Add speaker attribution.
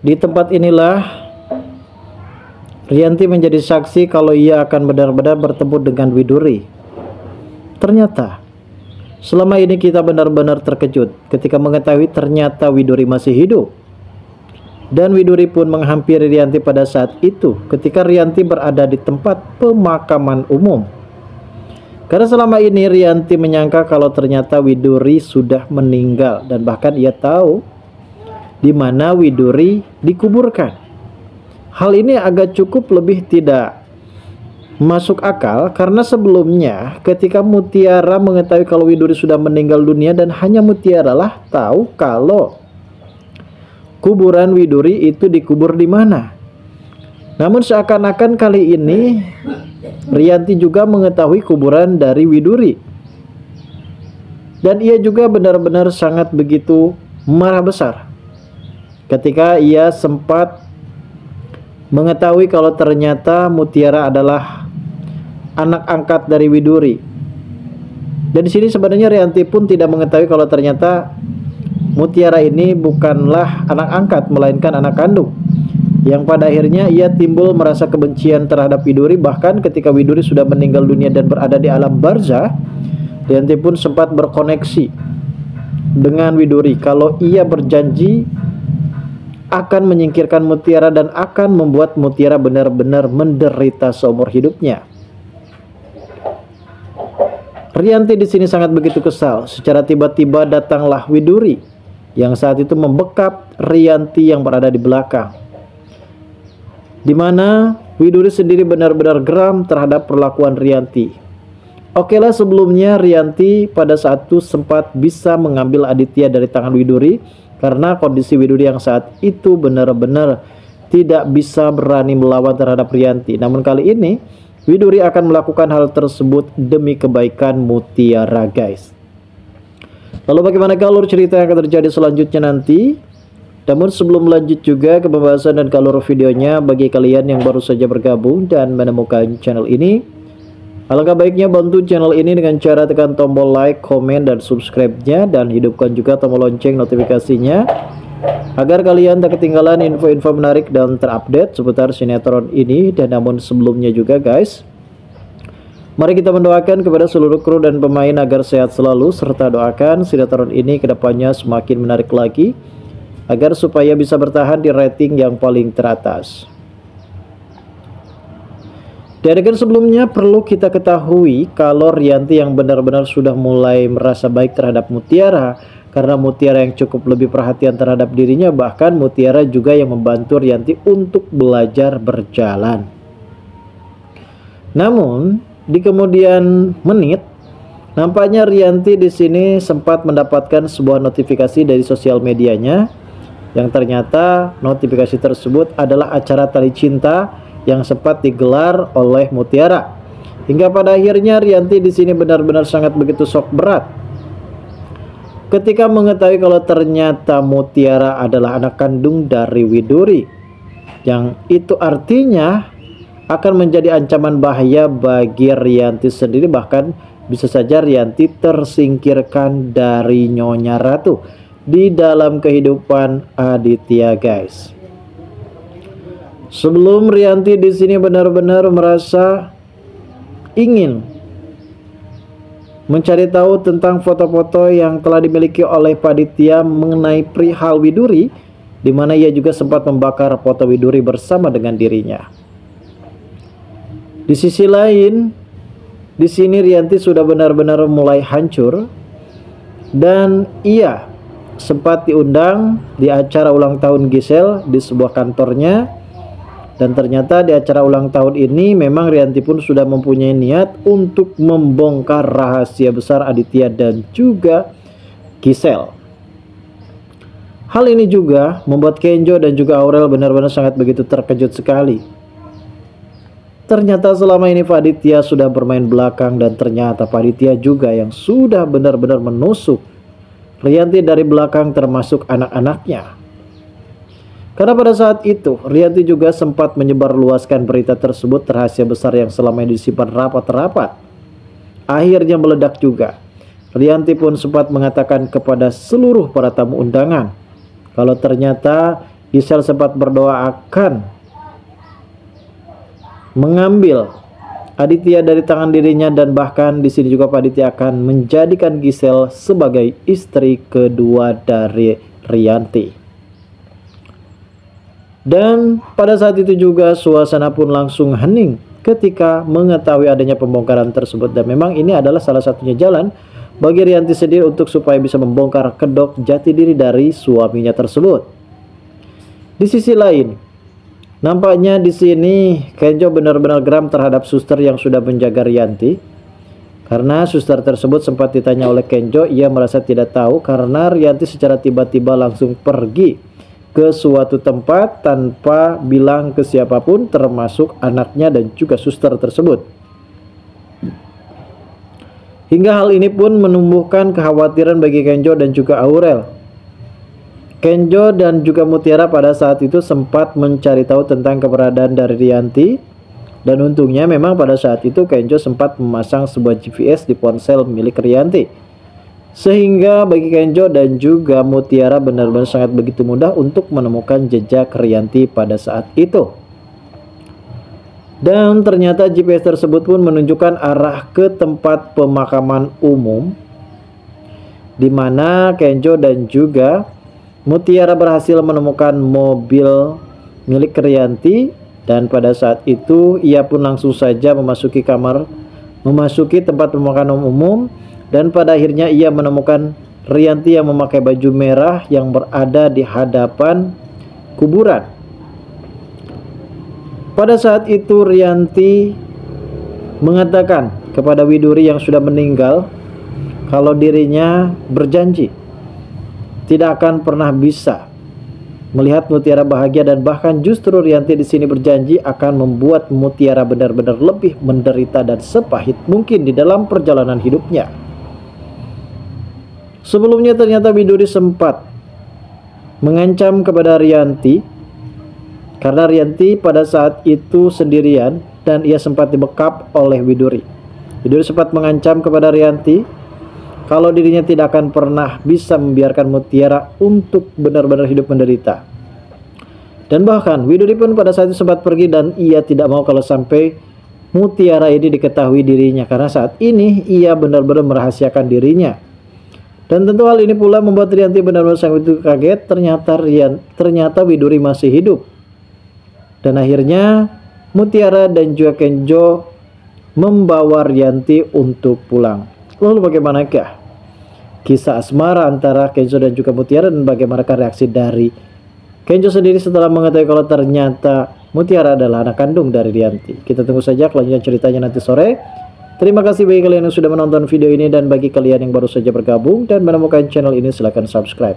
Speaker 1: Di tempat inilah Rianti menjadi saksi kalau ia akan benar-benar bertemu dengan Widuri. Ternyata selama ini kita benar-benar terkejut ketika mengetahui ternyata Widuri masih hidup. Dan Widuri pun menghampiri Rianti pada saat itu ketika Rianti berada di tempat pemakaman umum. Karena selama ini Rianti menyangka kalau ternyata Widuri sudah meninggal dan bahkan ia tahu di mana Widuri dikuburkan. Hal ini agak cukup lebih tidak masuk akal karena sebelumnya ketika Mutiara mengetahui kalau Widuri sudah meninggal dunia dan hanya Mutiara lah tahu kalau kuburan Widuri itu dikubur di mana. Namun seakan-akan kali ini Rianti juga mengetahui kuburan dari Widuri. Dan ia juga benar-benar sangat begitu marah besar ketika ia sempat mengetahui kalau ternyata Mutiara adalah anak angkat dari Widuri. Dan di sini sebenarnya Rianti pun tidak mengetahui kalau ternyata Mutiara ini bukanlah anak angkat melainkan anak kandung. Yang pada akhirnya ia timbul merasa kebencian terhadap Widuri. Bahkan ketika Widuri sudah meninggal dunia dan berada di alam barzah, Rianti pun sempat berkoneksi dengan Widuri kalau ia berjanji akan menyingkirkan Mutiara dan akan membuat Mutiara benar-benar menderita seumur hidupnya. Rianti di sini sangat begitu kesal. Secara tiba-tiba datanglah Widuri yang saat itu membekap Rianti yang berada di belakang. Di mana Widuri sendiri benar-benar geram terhadap perlakuan Rianti. Oke lah, sebelumnya Rianti pada saat itu sempat bisa mengambil Aditya dari tangan Widuri karena kondisi Widuri yang saat itu benar-benar tidak bisa berani melawan terhadap Rianti. Namun kali ini Widuri akan melakukan hal tersebut demi kebaikan Mutiara, guys. Lalu bagaimana alur cerita yang akan terjadi selanjutnya nanti? Namun sebelum lanjut juga ke pembahasan dan alur videonya, bagi kalian yang baru saja bergabung dan menemukan channel ini, alangkah baiknya bantu channel ini dengan cara tekan tombol like, komen, dan subscribe-nya, dan hidupkan juga tombol lonceng notifikasinya agar kalian tak ketinggalan info-info menarik dan terupdate seputar sinetron ini. Dan namun sebelumnya juga guys, mari kita mendoakan kepada seluruh kru dan pemain agar sehat selalu, serta doakan sinetron ini kedepannya semakin menarik lagi agar supaya bisa bertahan di rating yang paling teratas. Di adegan sebelumnya perlu kita ketahui kalau Rianti yang benar-benar sudah mulai merasa baik terhadap Mutiara karena Mutiara yang cukup lebih perhatian terhadap dirinya. Bahkan Mutiara juga yang membantu Rianti untuk belajar berjalan. Namun di kemudian menit nampaknya Rianti di sini sempat mendapatkan sebuah notifikasi dari sosial medianya yang ternyata notifikasi tersebut adalah acara tali cinta yang sempat digelar oleh Mutiara. Hingga pada akhirnya Rianti di sini benar-benar sangat begitu shock berat ketika mengetahui kalau ternyata Mutiara adalah anak kandung dari Widuri, yang itu artinya akan menjadi ancaman bahaya bagi Rianti sendiri. Bahkan bisa saja Rianti tersingkirkan dari Nyonya Ratu di dalam kehidupan Aditya, guys. Sebelum Rianti di sini benar-benar merasa ingin mencari tahu tentang foto-foto yang telah dimiliki oleh Pak Aditya mengenai perihal Widuri, di mana ia juga sempat membakar foto Widuri bersama dengan dirinya. Di sisi lain, di sini Rianti sudah benar-benar mulai hancur dan ia sempat diundang di acara ulang tahun Gisel di sebuah kantornya. Dan ternyata di acara ulang tahun ini memang Rianti pun sudah mempunyai niat untuk membongkar rahasia besar Aditya dan juga Gisel. Hal ini juga membuat Kenjo dan juga Aurel benar-benar sangat begitu terkejut sekali. Ternyata selama ini Pak Aditya sudah bermain belakang dan ternyata Pak Aditya juga yang sudah benar-benar menusuk Rianti dari belakang termasuk anak-anaknya. Karena pada saat itu Rianti juga sempat menyebarluaskan berita tersebut, rahasia besar yang selama ini disimpan rapat-rapat akhirnya meledak juga. Rianti pun sempat mengatakan kepada seluruh para tamu undangan kalau ternyata Gisel sempat berdoa akan mengambil Aditya dari tangan dirinya, dan bahkan di sini juga Pak Aditya akan menjadikan Gisel sebagai istri kedua dari Rianti. Dan pada saat itu juga suasana pun langsung hening ketika mengetahui adanya pembongkaran tersebut, dan memang ini adalah salah satunya jalan bagi Rianti sendiri untuk supaya bisa membongkar kedok jati diri dari suaminya tersebut. Di sisi lain, nampaknya di sini Kenjo benar-benar geram terhadap suster yang sudah menjaga Rianti, karena suster tersebut sempat ditanya oleh Kenjo, ia merasa tidak tahu karena Rianti secara tiba-tiba langsung pergi ke suatu tempat tanpa bilang ke siapapun, termasuk anaknya dan juga suster tersebut. Hingga hal ini pun menumbuhkan kekhawatiran bagi Kenjo dan juga Aurel. Kenjo dan juga Mutiara pada saat itu sempat mencari tahu tentang keberadaan dari Rianti, dan untungnya memang pada saat itu Kenjo sempat memasang sebuah GPS di ponsel milik Rianti, sehingga bagi Kenjo dan juga Mutiara benar-benar sangat begitu mudah untuk menemukan jejak Rianti pada saat itu. Dan ternyata GPS tersebut pun menunjukkan arah ke tempat pemakaman umum, di mana Kenjo dan juga Mutiara berhasil menemukan mobil milik Rianti, dan pada saat itu ia pun langsung saja memasuki tempat pemakaman umum, dan pada akhirnya ia menemukan Rianti yang memakai baju merah yang berada di hadapan kuburan. Pada saat itu Rianti mengatakan kepada Widuri yang sudah meninggal kalau dirinya berjanji tidak akan pernah bisa melihat Mutiara bahagia, dan bahkan justru Rianti di sini berjanji akan membuat Mutiara benar-benar lebih menderita dan sepahit mungkin di dalam perjalanan hidupnya. Sebelumnya ternyata Widuri sempat mengancam kepada Rianti karena Rianti pada saat itu sendirian dan ia sempat dibekap oleh Widuri. Widuri sempat mengancam kepada Rianti kalau dirinya tidak akan pernah bisa membiarkan Mutiara untuk benar-benar hidup menderita. Dan bahkan Widuri pun pada saat itu sempat pergi, dan ia tidak mau kalau sampai Mutiara ini diketahui dirinya, karena saat ini ia benar-benar merahasiakan dirinya. Dan tentu hal ini pula membuat Rianti benar-benar sangat begitu kaget, ternyata Widuri masih hidup. Dan akhirnya Mutiara dan juga Kenjo membawa Rianti untuk pulang. Lalu bagaimanakah kisah asmara antara Kenjo dan juga Mutiara, dan bagaimanakah reaksi dari Kenjo sendiri setelah mengetahui kalau ternyata Mutiara adalah anak kandung dari Rianti? Kita tunggu saja kelanjutan ceritanya nanti sore. Terima kasih bagi kalian yang sudah menonton video ini, dan bagi kalian yang baru saja bergabung dan menemukan channel ini silahkan subscribe.